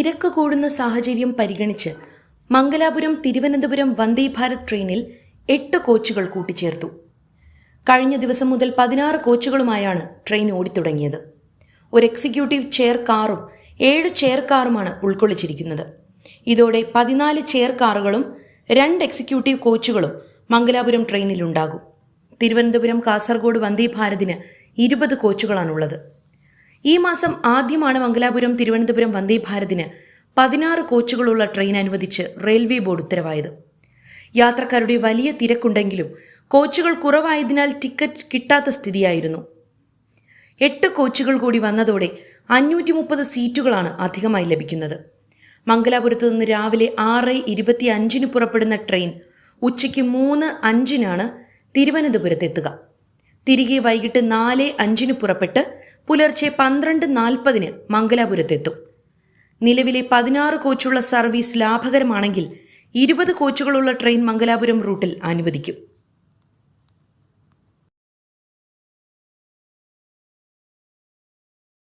തിരക്ക് കൂടുന്ന സാഹചര്യം പരിഗണിച്ച് മംഗലാപുരം തിരുവനന്തപുരം വന്ദേ ഭാരത് ട്രെയിനിൽ 8 കോച്ചുകൾ കൂട്ടിച്ചേർത്തു. കഴിഞ്ഞ ദിവസം മുതൽ 16 കോച്ചുകളുമായാണ് ട്രെയിൻ ഓടിത്തുടങ്ങിയത്. ഒരു എക്സിക്യൂട്ടീവ് ചെയർ കാറും 7 ചെയർ കാറുമാണ് ഉൾക്കൊള്ളിച്ചിരിക്കുന്നത്. ഇതോടെ 14 ചെയർ കാറുകളും 2 എക്സിക്യൂട്ടീവ് കോച്ചുകളും മംഗലാപുരം ട്രെയിനിലുണ്ടാകും. തിരുവനന്തപുരം കാസർഗോഡ് വന്ദേ ഭാരതിന് 20 കോച്ചുകളാണുള്ളത്. ഈ മാസം ആദ്യമാണ് മംഗലാപുരം തിരുവനന്തപുരം വന്ദേ ഭാരതിന് 16 കോച്ചുകളുള്ള ട്രെയിൻ അനുവദിച്ച് റെയിൽവേ ബോർഡ് ഉത്തരവായത്. യാത്രക്കാരുടെ വലിയ തിരക്കുണ്ടെങ്കിലും കോച്ചുകൾ കുറവായതിനാൽ ടിക്കറ്റ് കിട്ടാത്ത സ്ഥിതിയായിരുന്നു. 8 കോച്ചുകൾ കൂടി വന്നതോടെ 530 സീറ്റുകളാണ് അധികമായി ലഭിക്കുന്നത്. മംഗലാപുരത്ത് നിന്ന് രാവിലെ 6:25 പുറപ്പെടുന്ന ട്രെയിൻ ഉച്ചയ്ക്ക് 3:05 തിരുവനന്തപുരത്തെത്തുക. തിരികെ വൈകിട്ട് 4:05 പുറപ്പെട്ട് പുലർച്ചെ 12:40 മംഗലാപുരത്തെത്തും. നിലവിലെ 16 കോച്ചുള്ള സർവീസ് ലാഭകരമാണെങ്കിൽ 20 കോച്ചുകളുള്ള ട്രെയിൻ മംഗലാപുരം റൂട്ടിൽ അനുവദിക്കും.